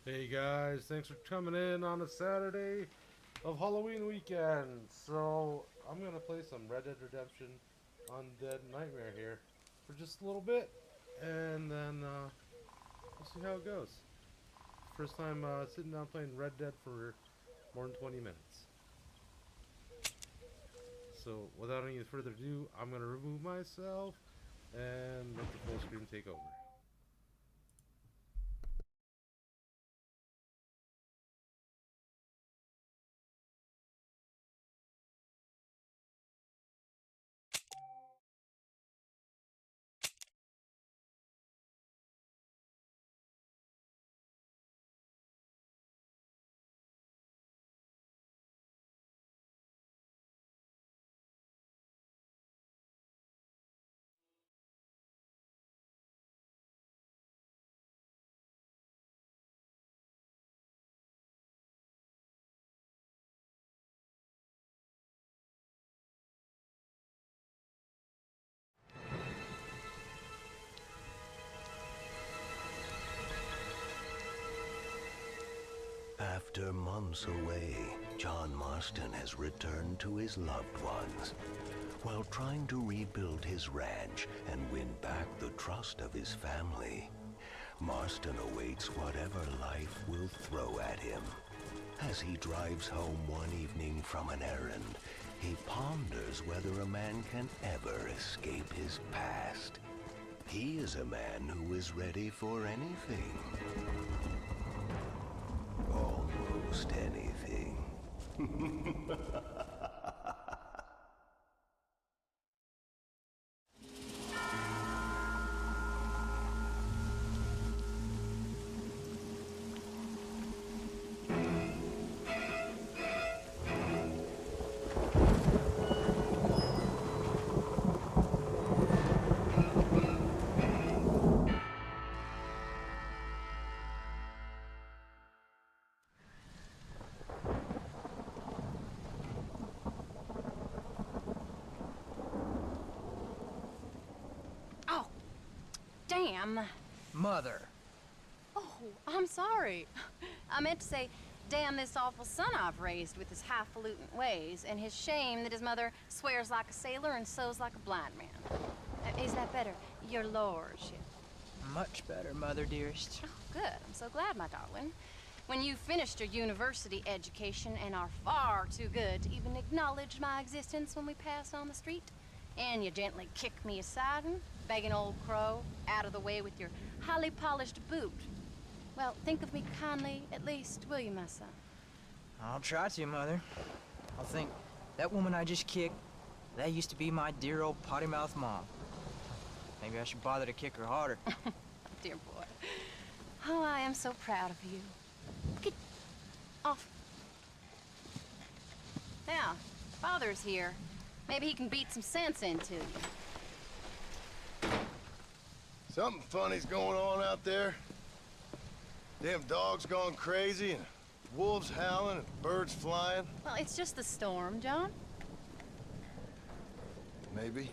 Hey guys, thanks for coming in on a Saturday of Halloween weekend. So, I'm gonna play some Red Dead Redemption Undead Nightmare here for just a little bit, and then we'll see how it goes. First time sitting down playing Red Dead for more than 20 minutes. So, without any further ado, I'm gonna remove myself and let the full screen take over. After months away, John Marston has returned to his loved ones. While trying to rebuild his ranch and win back the trust of his family, Marston awaits whatever life will throw at him. As he drives home one evening from an errand, he ponders whether a man can ever escape his past. He is a man who is ready for anything. Almost anything. Damn. Mother. Oh, I'm sorry. I meant to say, damn this awful son I've raised with his highfalutin ways, and his shame that his mother swears like a sailor and sews like a blind man. Is that better, your lordship? Much better, Mother dearest. Oh, good. I'm so glad, my darling. When you've finished your university education and are far too good to even acknowledge my existence when we pass on the street, and you gently kick me aside and begging old crow out of the way with your highly polished boot. Well, think of me kindly, at least, will you, my son? I'll try to, Mother. I'll think, that woman I just kicked, that used to be my dear old potty-mouthed mom. Maybe I should bother to kick her harder. Dear boy. Oh, I am so proud of you. Get off. Now, Father's here. Maybe he can beat some sense into you. Something funny's going on out there. Damn dogs gone crazy and wolves howling and birds flying. Well, it's just the storm, John. Maybe.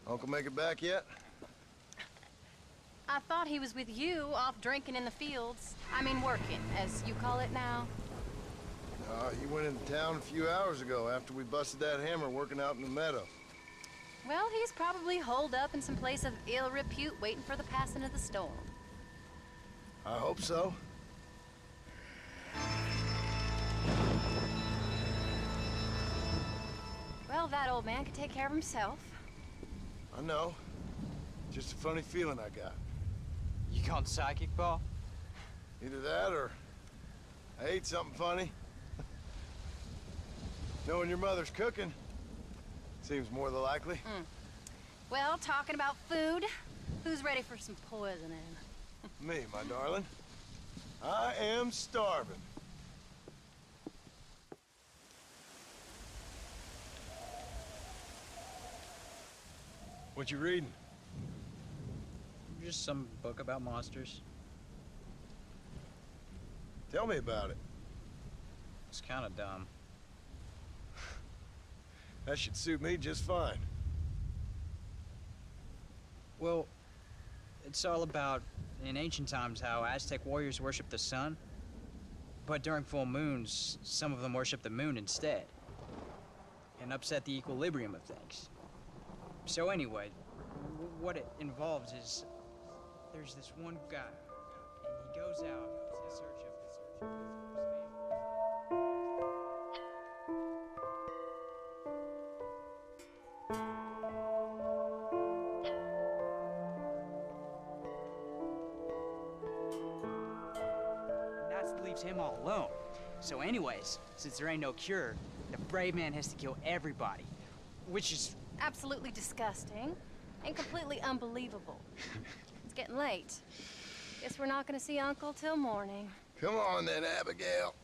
Uncle make it back yet? I thought he was with you, off drinking in the fields. I mean working, as you call it now. He went into town a few hours ago after we busted that hammer working out in the meadow. Well, he's probably holed up in some place of ill repute waiting for the passing of the storm. I hope so. Well, that old man can take care of himself. I know. Just a funny feeling I got. You gone psychic, Pa? Either that or I ate something funny. Knowing your mother's cooking seems more than likely. Well, talking about food, who's ready for some poisoning? Me, my darling. I am starving. What you reading? Just some book about monsters. Tell me about it. It's kind of dumb. That should suit me just fine. Well, it's all about in ancient times how Aztec warriors worshiped the sun, but during full moons, some of them worship the moon instead, and upset the equilibrium of things. So anyway, what it involves is there's this one guy, and he goes out in search of his family. That leaves him all alone. So anyways, since there ain't no cure, the brave man has to kill everybody, which is Absolutely disgusting and completely unbelievable. It's getting late. Guess we're not gonna see Uncle till morning. Come on then, Abigail.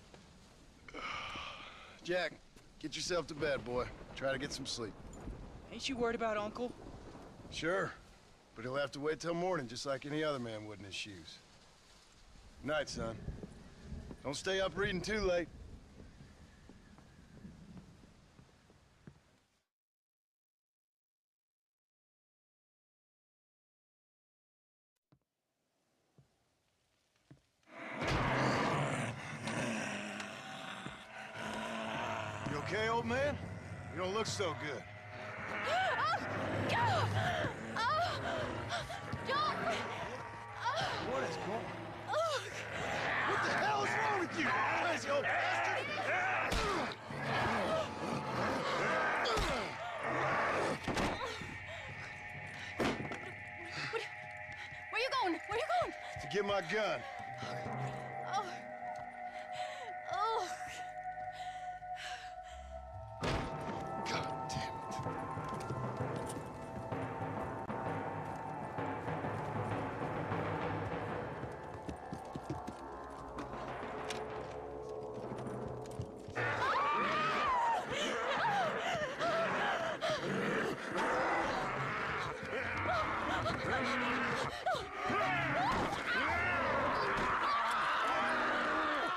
Jack, get yourself to bed, boy. Try to get some sleep. Ain't you worried about Uncle? Sure, but he'll have to wait till morning just like any other man would in his shoes. Night, son. Don't stay up reading too late. You okay, old man? You don't look so good. What is going on? What the hell is wrong with you, crazy old bastard? Where you going? Where you going? To get my gun. Oh. Oh. God damn it.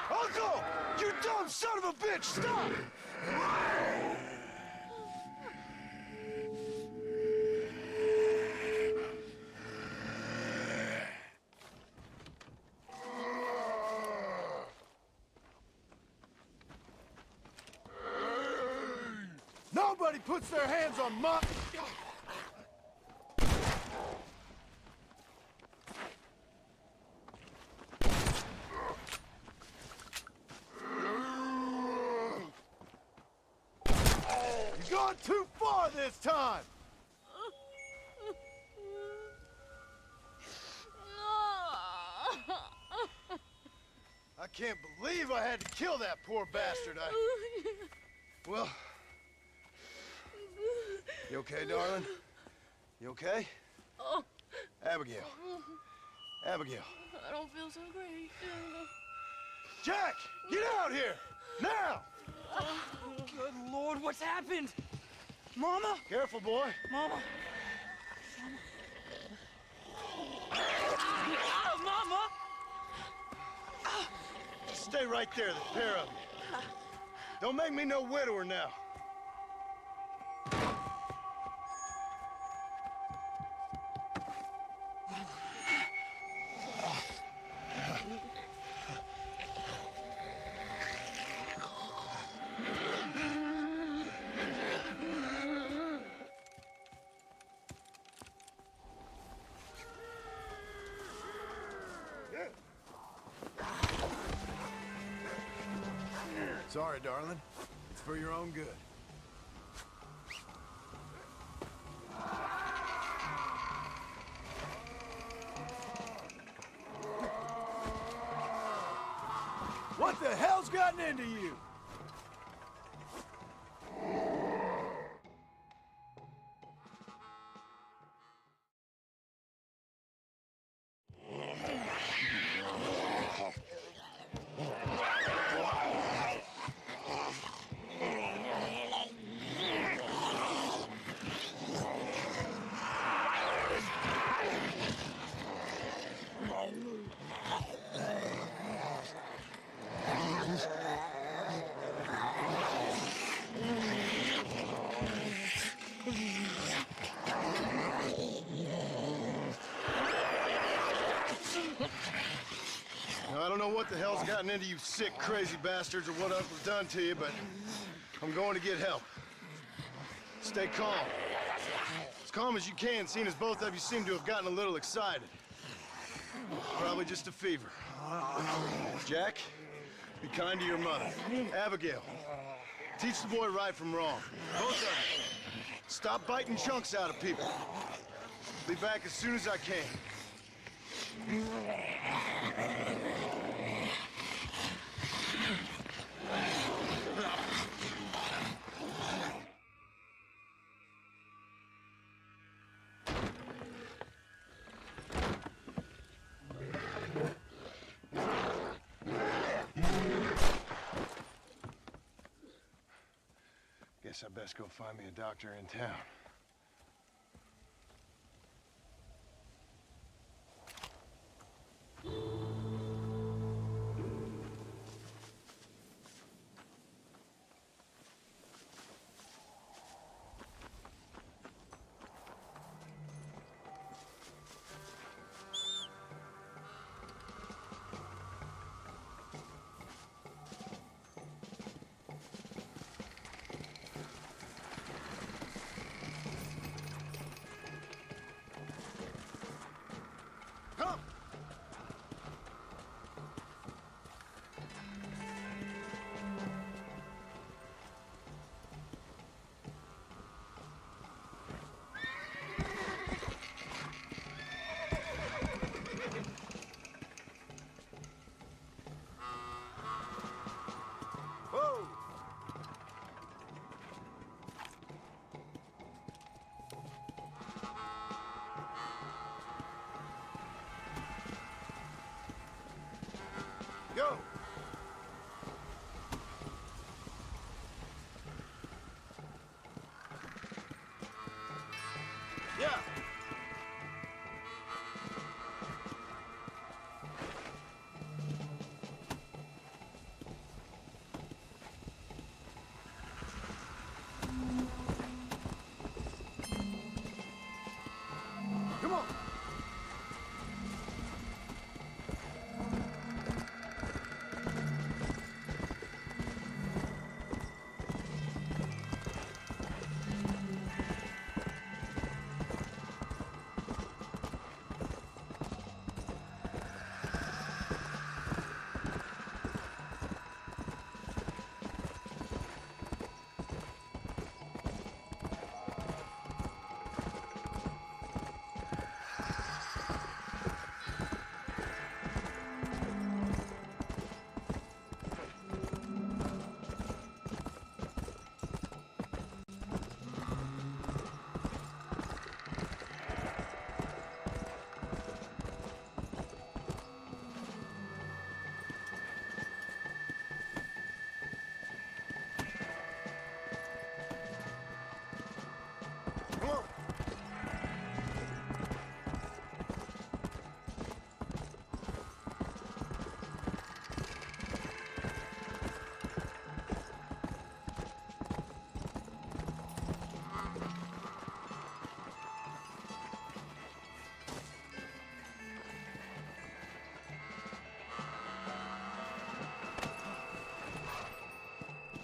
Uncle! You dumb son of a bitch! Stop! Nobody puts their hands on my... You've gone too far this time! I can't believe I had to kill that poor bastard. Well... You okay, darling? You okay? Oh, Abigail. Abigail. I don't feel so great. Jack! Get out here! Now! Good Lord, what's happened? Mama? Careful, boy. Mama? Ah, Mama! Stay right there, the pair of you. Don't make me no widower now. Sorry, darling. It's for your own good. What the hell's gotten into you? what the hell's gotten into you sick, crazy bastards or what Uncle's done to you, but I'm going to get help. Stay calm. As calm as you can, seeing as both of you seem to have gotten a little excited. Probably just a fever. Jack, be kind to your mother. Abigail, teach the boy right from wrong. Both of you. Stop biting chunks out of people. Be back as soon as I can. Guess I best go find me a doctor in town. Come! Whoa! Go! Yeah! Come on! Come on!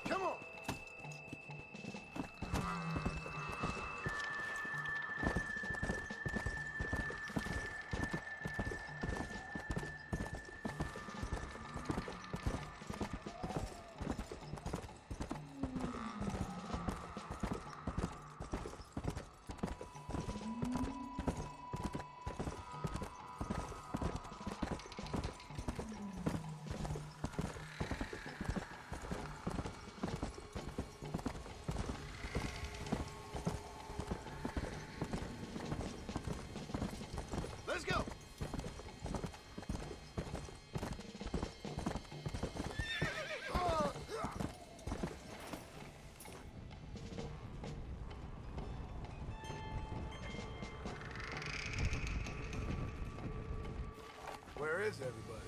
Come on! Let's go! Where is everybody?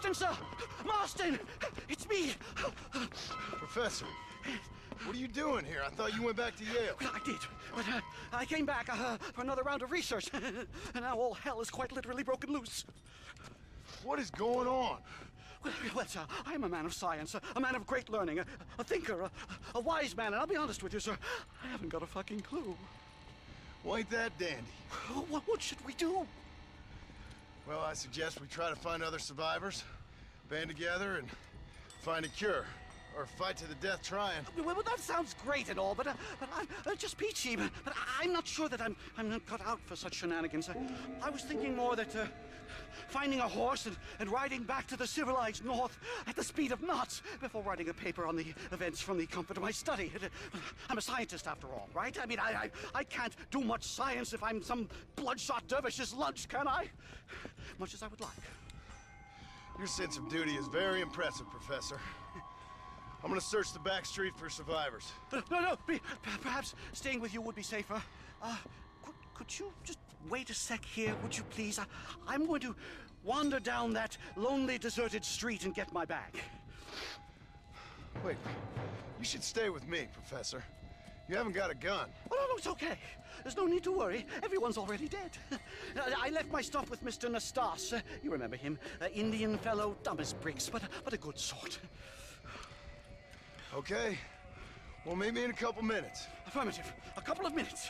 Marston, sir! Marston! It's me! Professor, what are you doing here? I thought you went back to Yale. Well, I did, but I came back for another round of research, and now all hell is quite literally broken loose. What is going on? Well, sir, I am a man of science, a man of great learning, a thinker, a wise man, and I'll be honest with you, sir, I haven't got a fucking clue. Well, ain't that dandy? What should we do? Well, I suggest we try to find other survivors, band together, and find a cure. Or fight to the death trying. Well, that sounds great and all, but I'm just peachy. But I'm not sure that I'm not cut out for such shenanigans. I was thinking more that finding a horse and riding back to the civilized north at the speed of knots before writing a paper on the events from the comfort of my study. I'm a scientist after all, right? I mean, I can't do much science if I'm some bloodshot dervish's lunch, can I? Much as I would like. Your sense of duty is very impressive, Professor. I'm gonna search the back street for survivors. No, perhaps staying with you would be safer. Could you just wait a sec here, would you please? I'm going to wander down that lonely, deserted street and get my bag. Wait, you should stay with me, Professor. You haven't got a gun. Oh, no, it's okay. There's no need to worry. Everyone's already dead. I left my stuff with Mr. Nastas. You remember him. Indian fellow, dumb as bricks, but a good sort. Okay. Well, meet me in a couple minutes. Affirmative. A couple of minutes.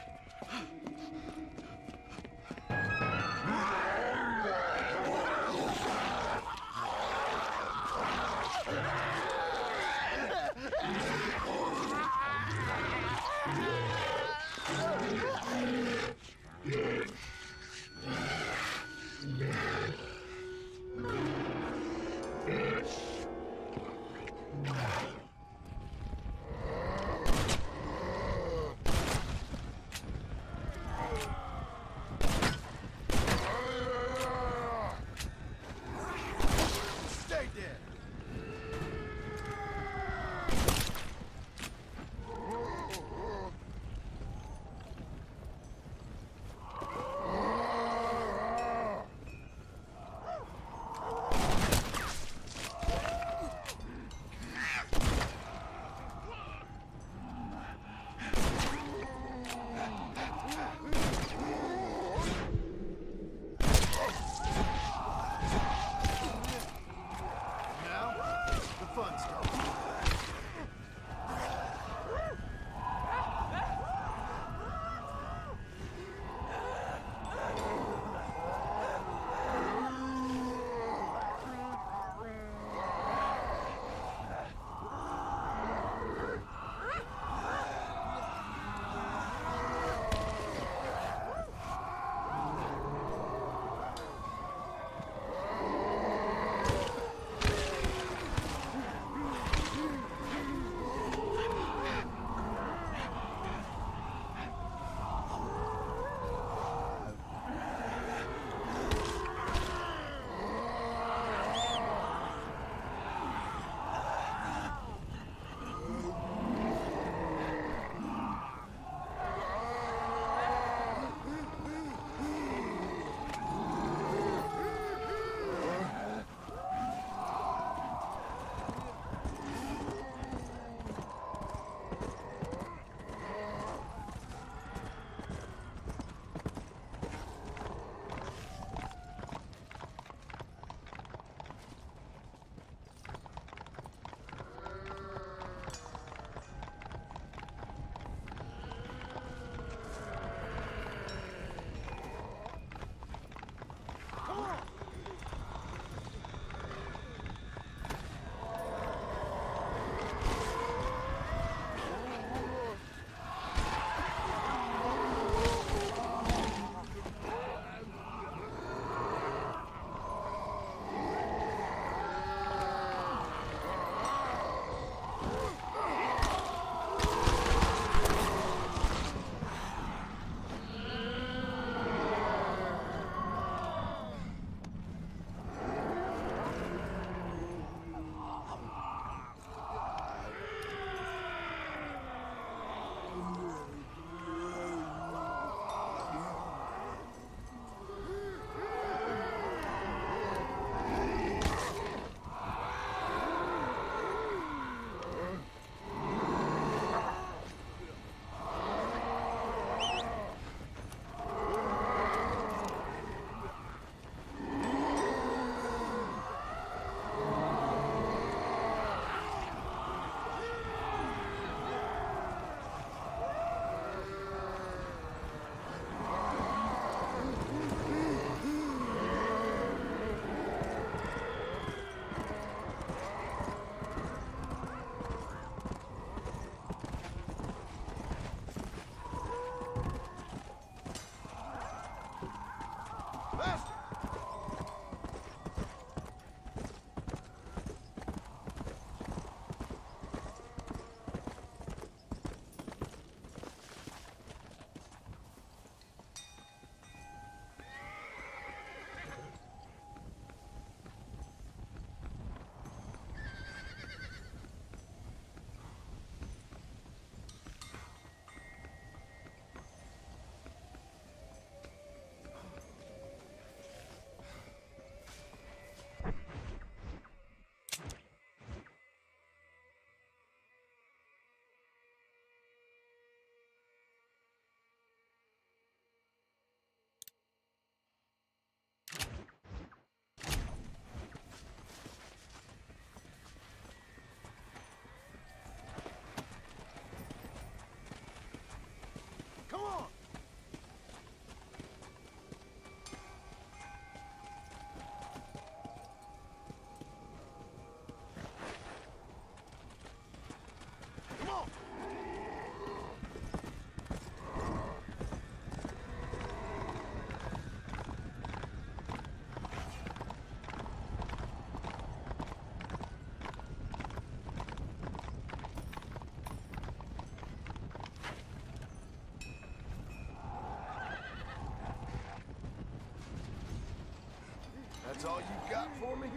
That's all you got for me?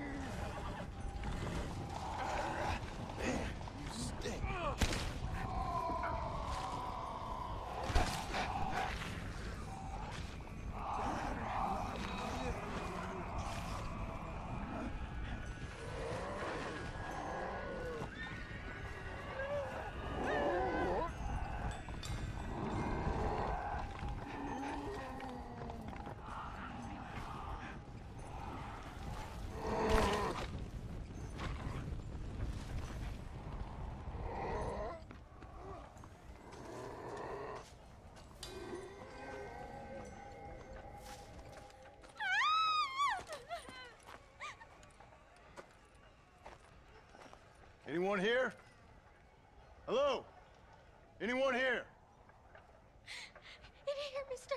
Man, you stink. Anyone here? Hello? Anyone here? In here, mister.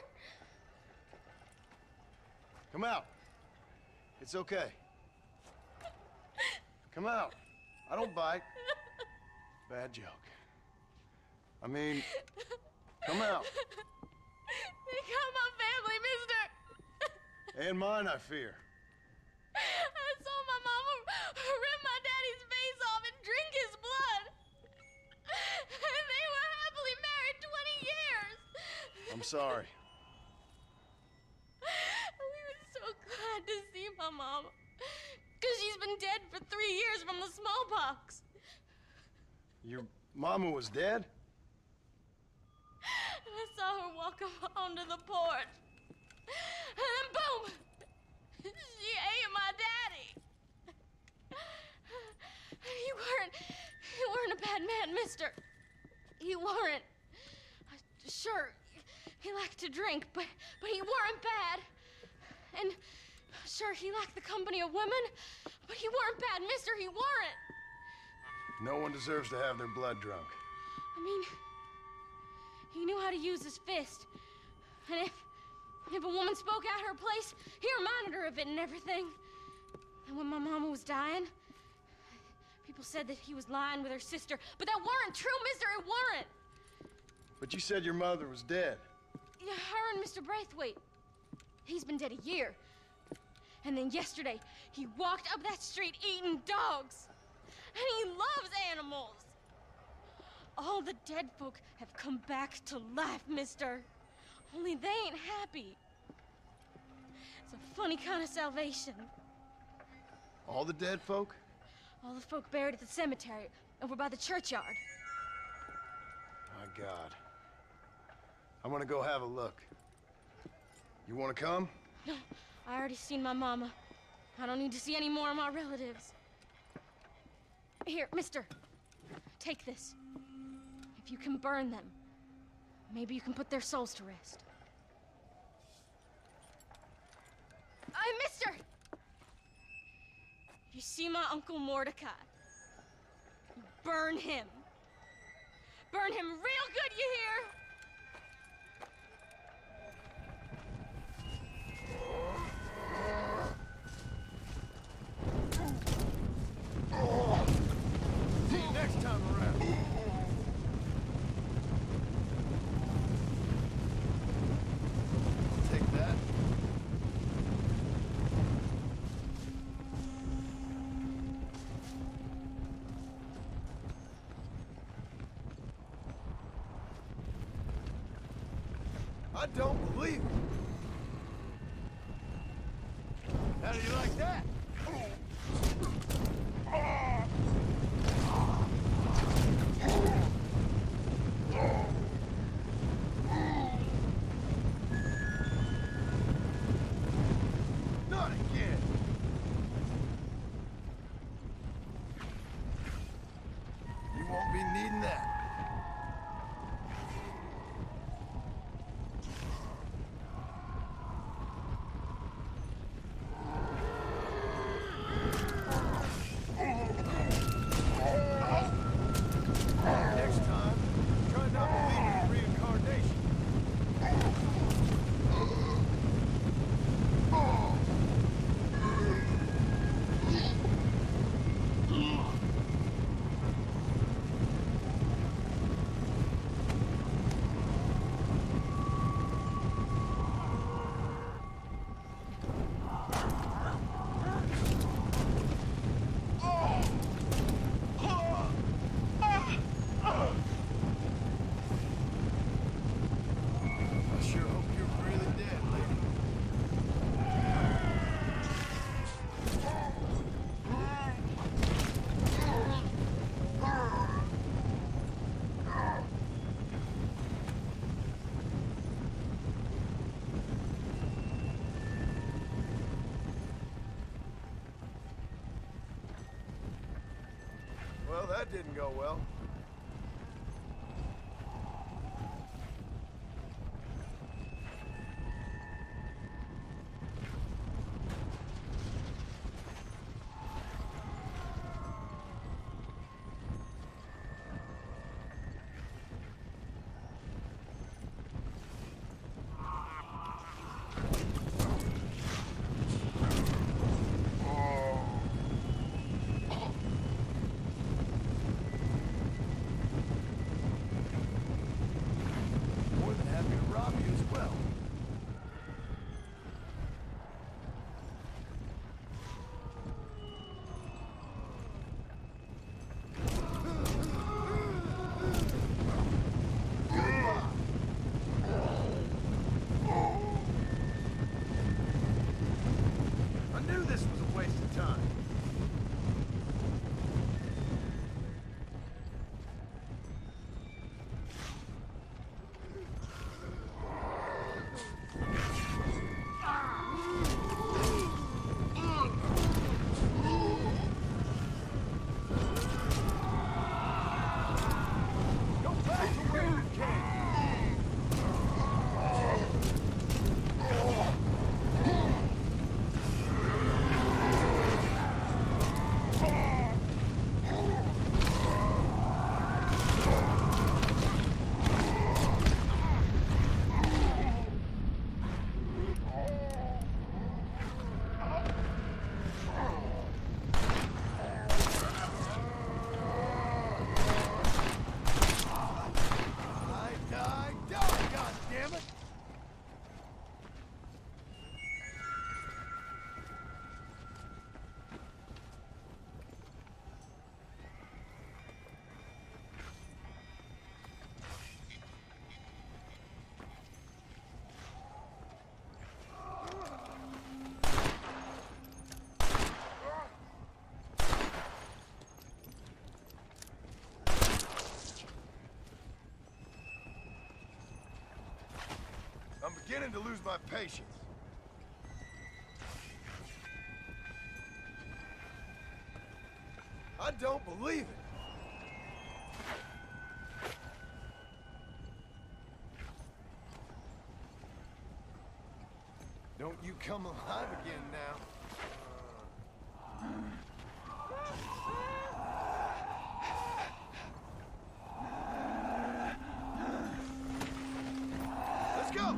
Come out. It's okay. Come out. I don't bite. Bad joke. I mean, come out. They got my family, mister. And mine, I fear. I saw my mama rip my daddy's face off and drink his blood. And they were happily married 20 years. I'm sorry. We were so glad to see my mama. Because she's been dead for 3 years from the smallpox. Your mama was dead? And I saw her walk up onto the porch. And then boom! She ate my daddy. He weren't a bad man, mister. He weren't. Sure, he liked to drink, but he weren't bad. And sure, he liked the company of women, but he weren't bad, mister. He weren't. No one deserves to have their blood drunk. I mean, he knew how to use his fist. And if a woman spoke out her place, he reminded her of it and everything. And when my mama was dying, people said that he was lying with her sister, but that weren't true, mister, it weren't. But you said your mother was dead. Yeah, her and Mr. Braithwaite. He's been dead a year. And then yesterday, he walked up that street eating dogs. And he loves animals. All the dead folk have come back to life, mister. Only they ain't happy. It's a funny kind of salvation. All the dead folk? All the folk buried at the cemetery over by the churchyard. My God. I'm gonna go have a look. You wanna come? No, I already seen my mama. I don't need to see any more of my relatives. Here, mister, take this. If you can burn them, maybe you can put their souls to rest. Mister! You see my Uncle Mordecai? Burn him. Burn him real good, you hear? See you next time around. Take that. I don't believe it. How do you like that? Not again. You won't be needing that. Next time, try not to believe in reincarnation. that didn't go well. More than happy to rob you as well. I knew this was a waste of time. Go back to where you came. Die, God damn it! I'm beginning to lose my patience. I don't believe it. Don't you come alive again now. Let's go!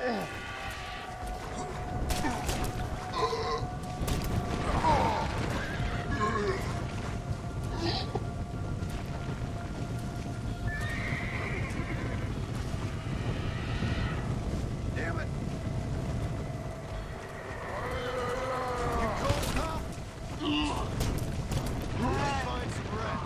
Damn it! You cold, cop? Let's find some rest.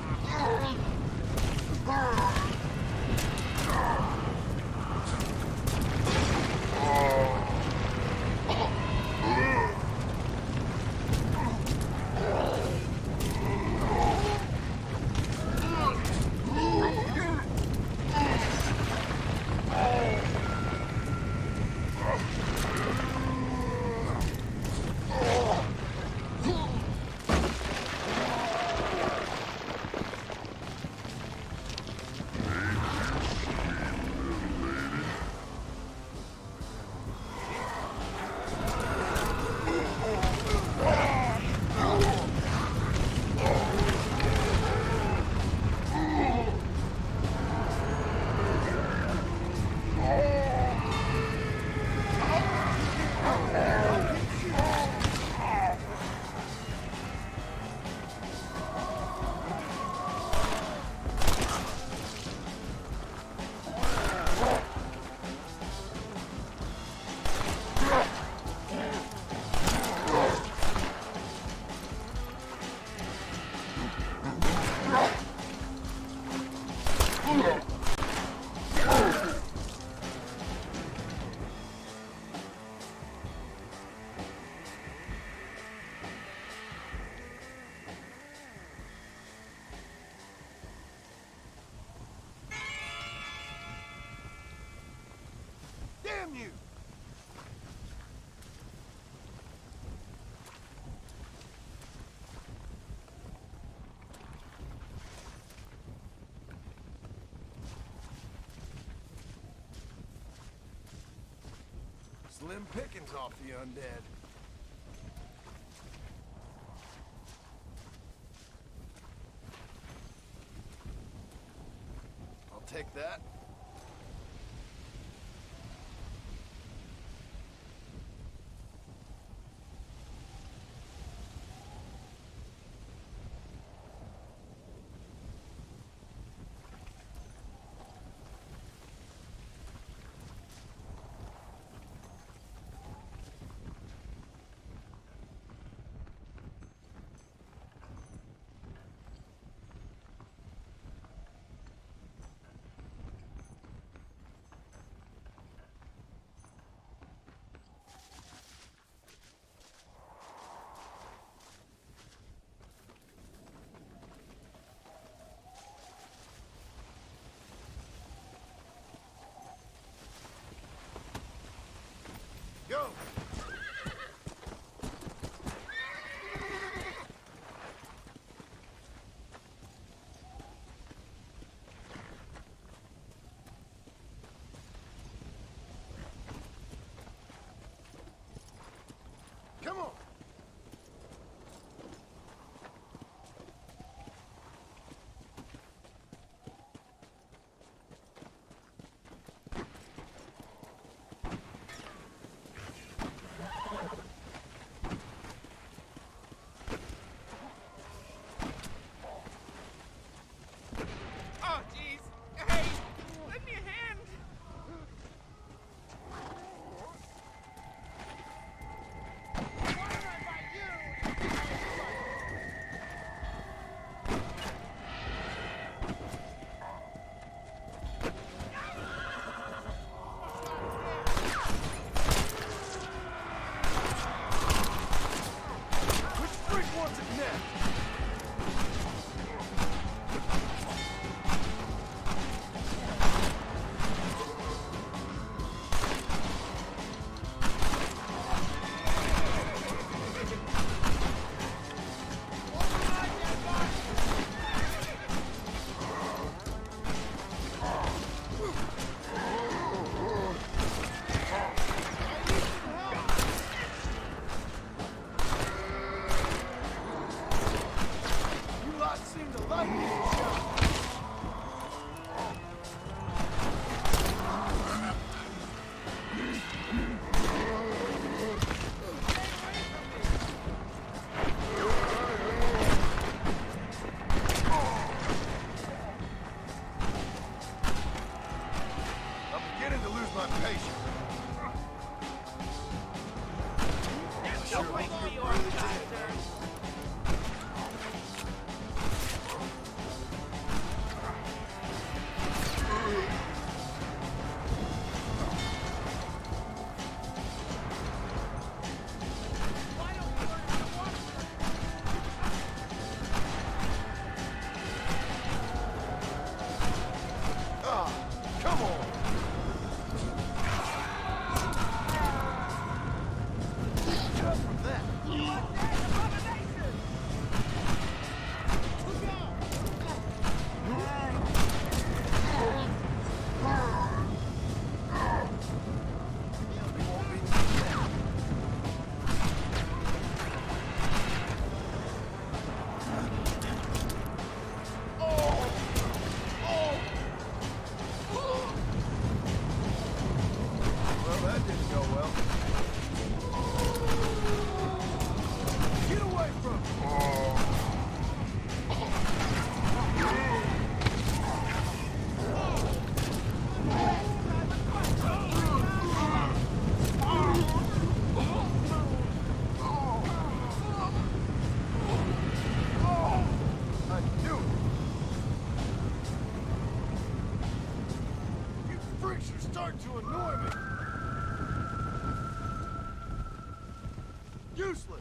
Damn you! Slim pickings off the undead. I'll take that. starting to annoy me. Useless.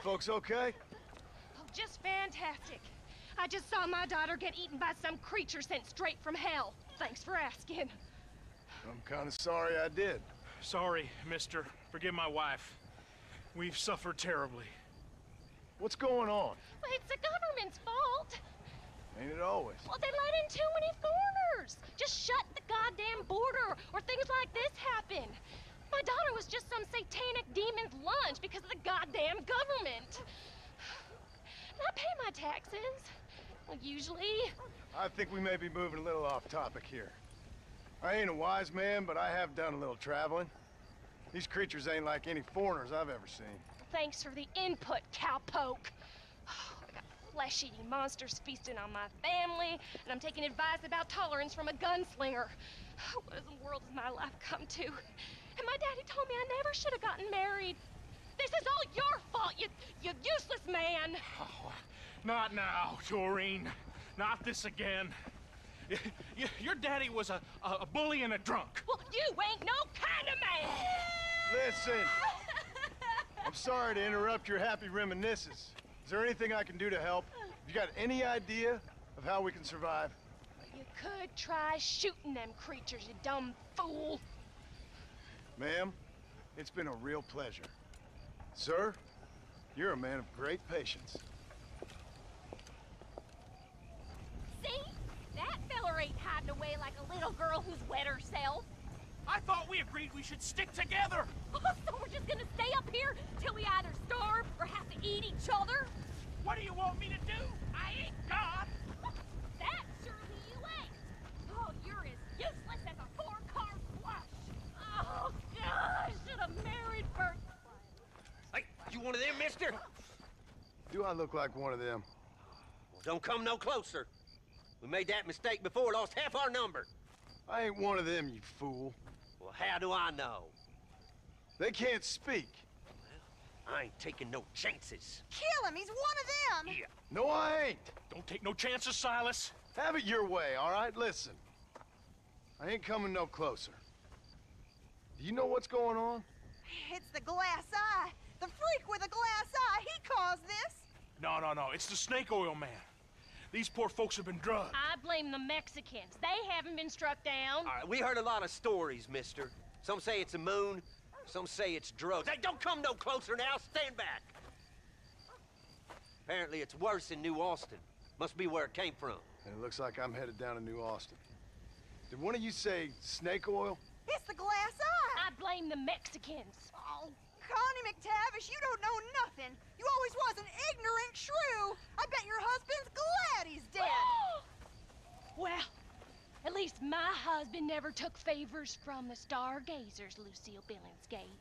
folks okay? Oh, just fantastic. I just saw my daughter get eaten by some creature sent straight from hell. Thanks for asking. I'm kind of sorry I did. Sorry, mister. Forgive my wife. We've suffered terribly. What's going on? Well, it's the government's fault. Ain't it always? Well, they let in too many foreigners. Just shut the goddamn border, or things like this happen. My daughter was just some satanic demon's lunch because of the goddamn government. I pay my taxes. Well, usually. I think we may be moving a little off topic here. I ain't a wise man, but I have done a little traveling. These creatures ain't like any foreigners I've ever seen. Thanks for the input, cowpoke. I got flesh-eating monsters feasting on my family, and I'm taking advice about tolerance from a gunslinger. What in the world has my life come to? And my daddy told me I never should have gotten married. This is all your fault, you useless man. Oh, not now, Doreen. Not this again. Your daddy was a bully and a drunk. Well, you ain't no kind of man. Listen, I'm sorry to interrupt your happy reminiscences. Is there anything I can do to help? Have you got any idea of how we can survive? You could try shooting them creatures, you dumb fool. Ma'am, it's been a real pleasure. Sir, you're a man of great patience. See? That feller ain't hiding away like a little girl who's wet herself. I thought we agreed we should stick together. So we're just gonna stay up here till we either starve or have to eat each other? What do you want me to do? I ain't God. That surely you ain't. Oh, you're as useless as a four-car flush. Oh, God, I should have married first. Hey, you one of them, mister? Do I look like one of them? Well, don't come no closer. We made that mistake before, lost half our number. I ain't one of them, you fool. Well, how do I know? They can't speak. I ain't taking no chances. Kill him! He's one of them! Yeah. No, I ain't. Don't take no chances, Silas. Have it your way, all right? Listen. I ain't coming no closer. Do you know what's going on? It's the glass eye. The freak with the glass eye. He caused this. No. It's the snake oil man. These poor folks have been drugged. I blame the Mexicans. They haven't been struck down. All right, we heard a lot of stories, mister. Some say it's a moon, some say it's drugs. Hey, don't come no closer now. Stand back. Apparently it's worse in New Austin. Must be where it came from. And it looks like I'm headed down to New Austin. Did one of you say snake oil? It's the glass eye. I blame the Mexicans. Oh, Connie McTavish, you don't know nothing. You always was an ignorant shrew. I bet your husband's glad he's dead. Well, at least my husband never took favors from the stargazers, Lucille Billingsgate.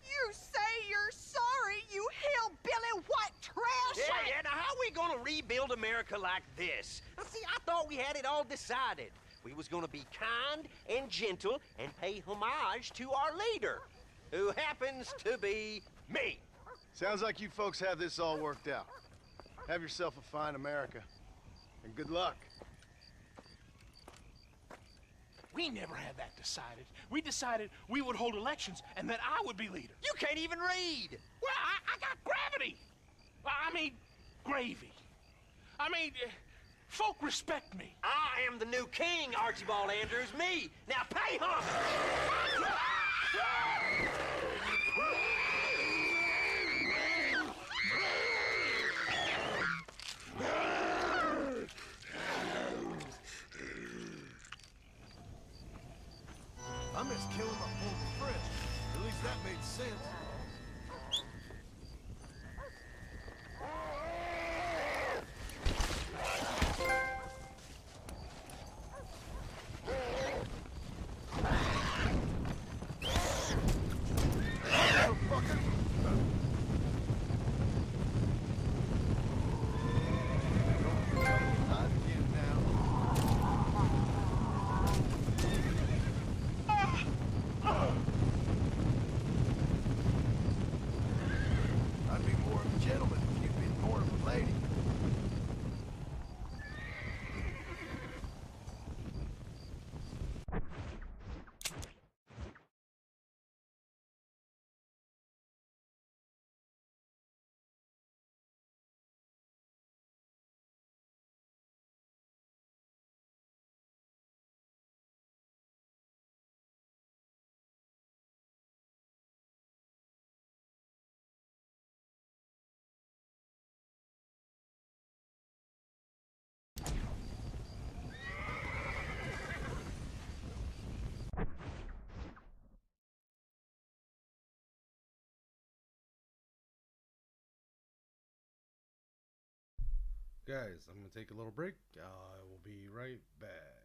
You say you're sorry, you hillbilly white trash! Yeah, now how we gonna rebuild America like this? Now, see, I thought we had it all decided. We was gonna be kind and gentle and pay homage to our leader, who happens to be me. Sounds like you folks have this all worked out. Have yourself a fine America. And good luck. We never had that decided. We decided we would hold elections and that I would be leader. You can't even read. Well, I got gravity. I mean, gravy. I mean, folk respect me. I am the new king, Archibald Andrews, me. Now pay homage. I miss killing my former friend. At least that made sense. Guys, I'm going to take a little break. I will be right back.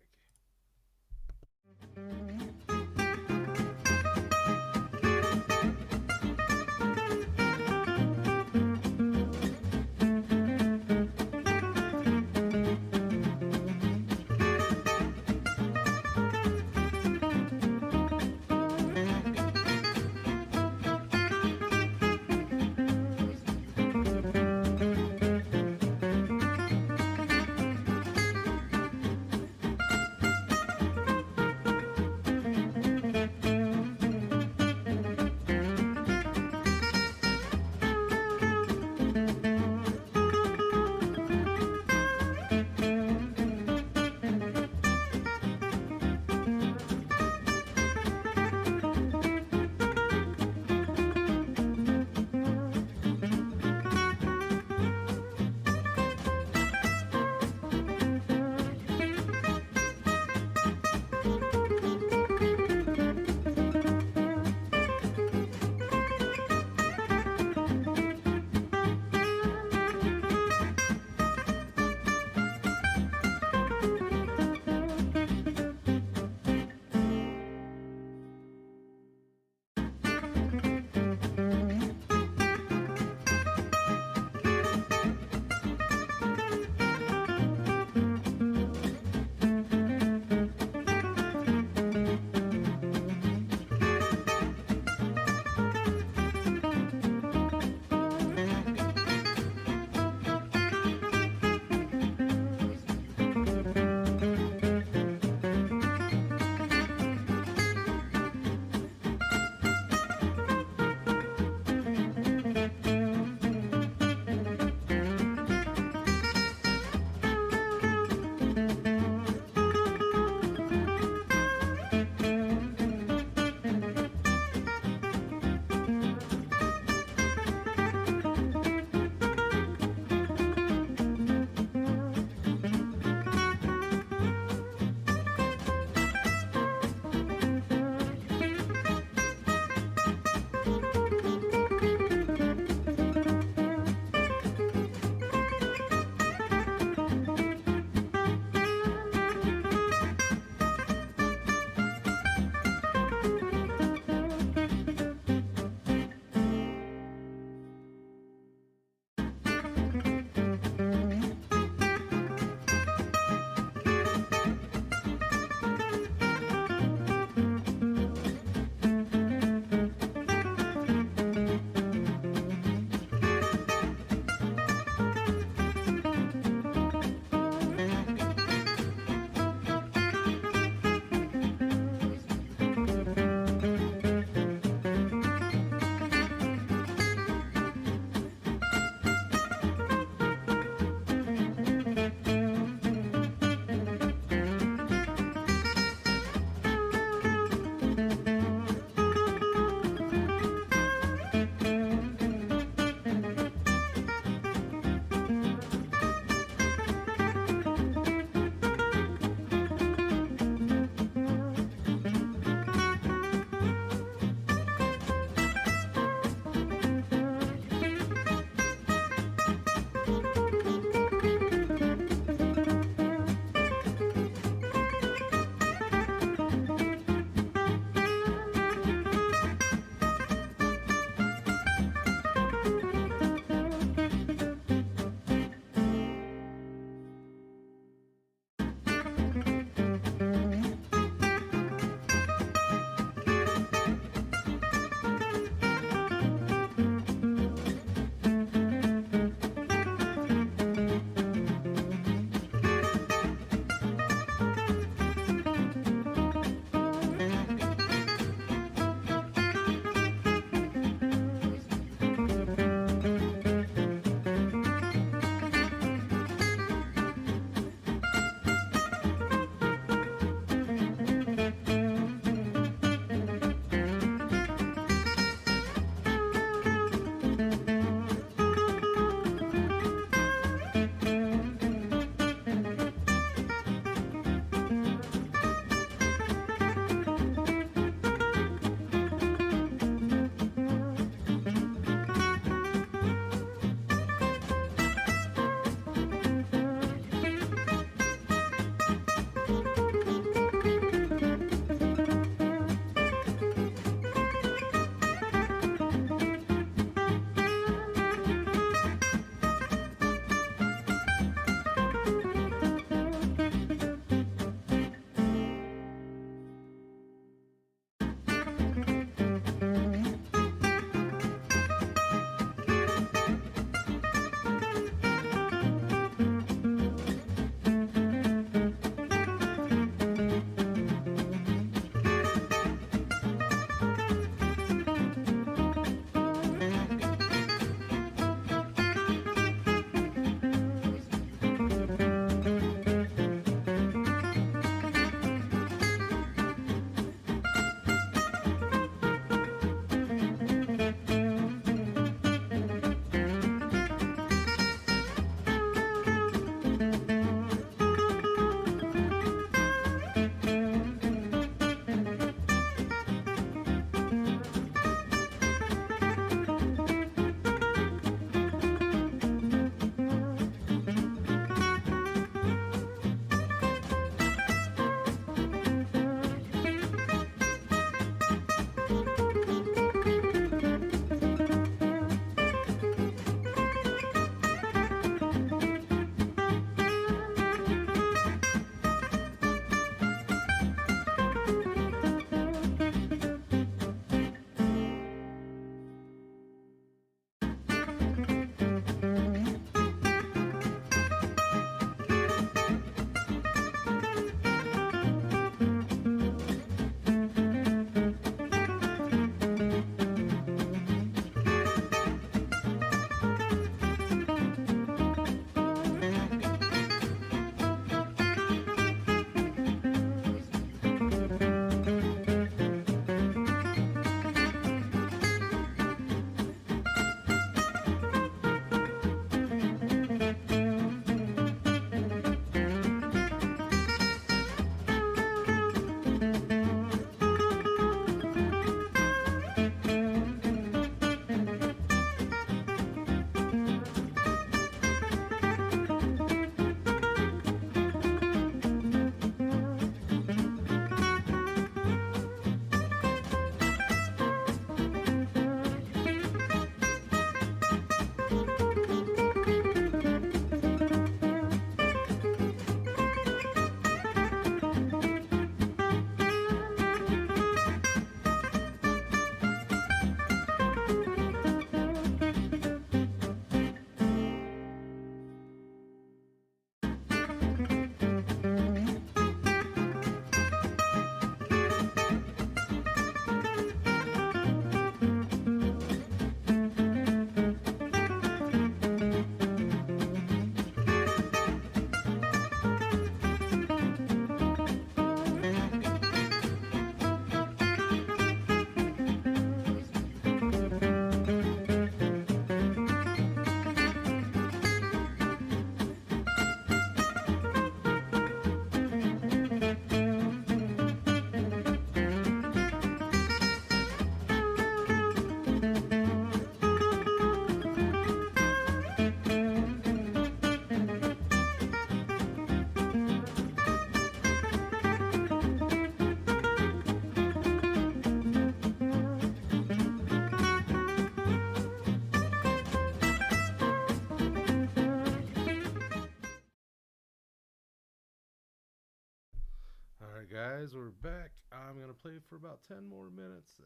Alright guys, we're back. I'm going to play for about 10 more minutes,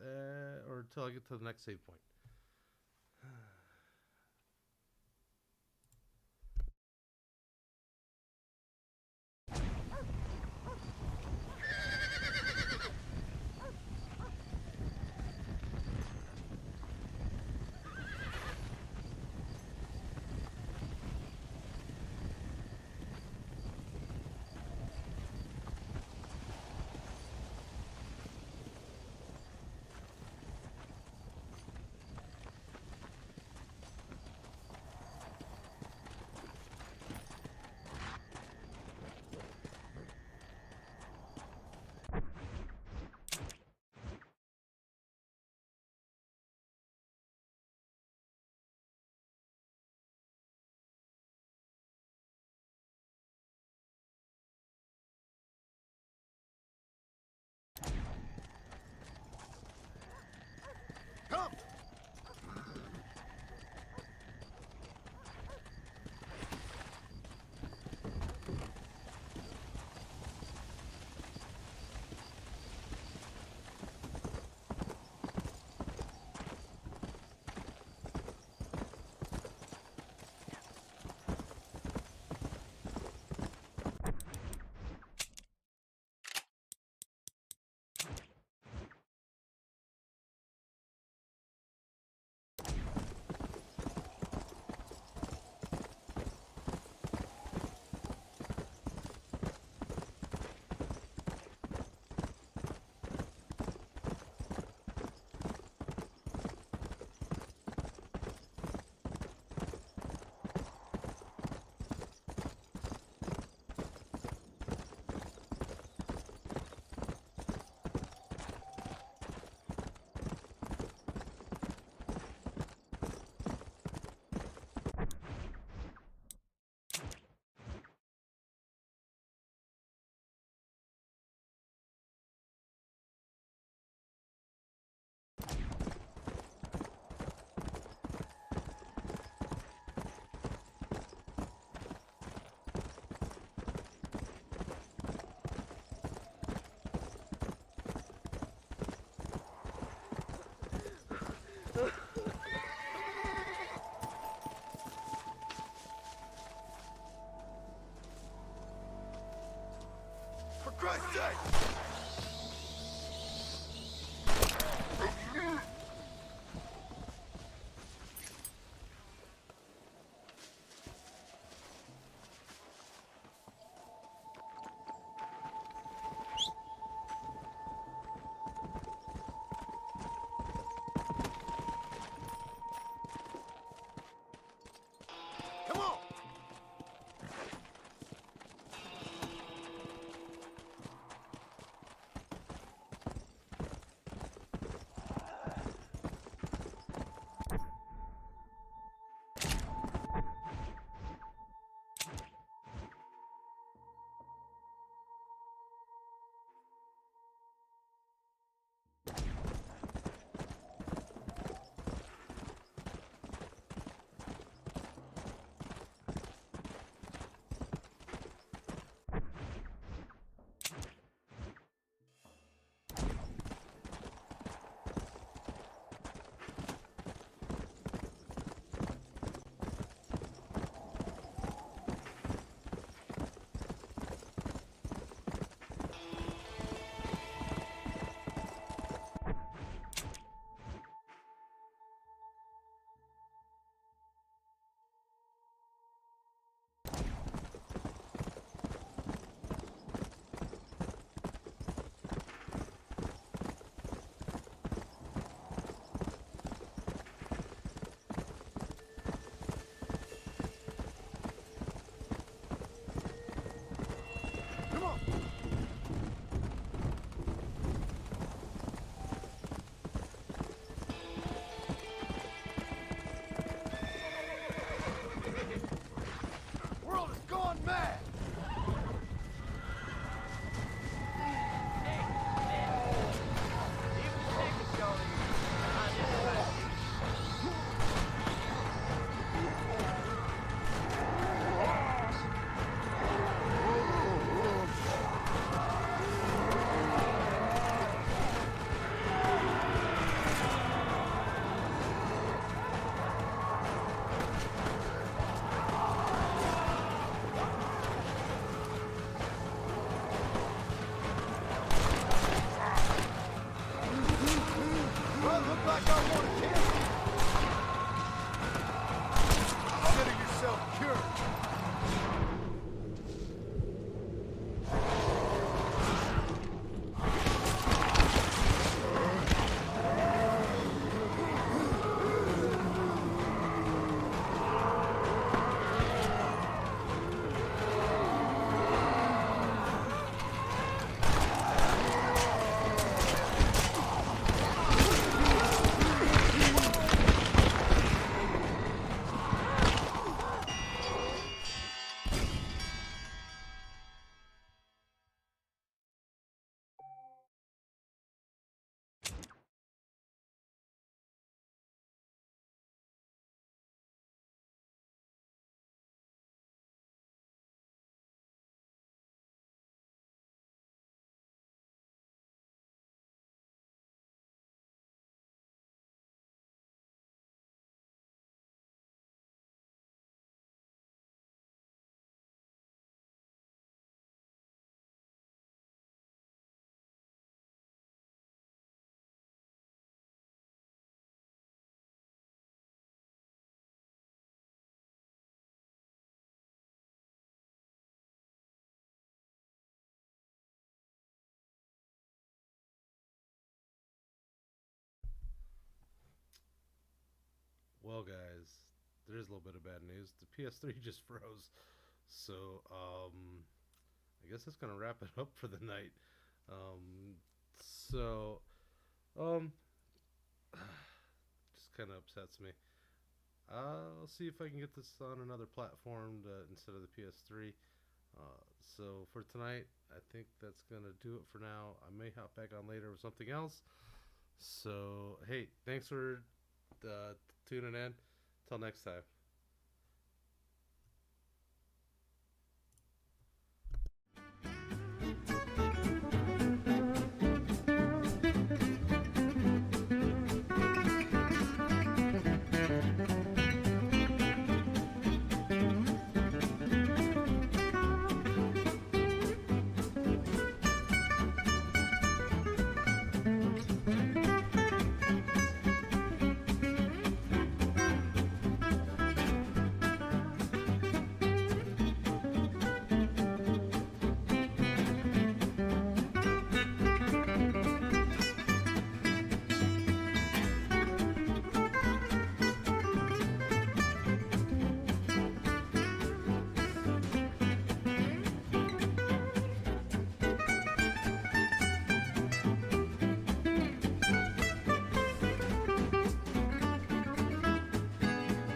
or until I get to the next save point. Come! For Christ's sake! Come on! Well, guys, there is a little bit of bad news. The PS3 just froze. So, I guess that's going to wrap it up for the night. So, just kind of upsets me. I'll see if I can get this on another platform instead of the PS3. So for tonight, I think that's going to do it for now. I may hop back on later with something else. So, hey, thanks for tuning in. Till next time.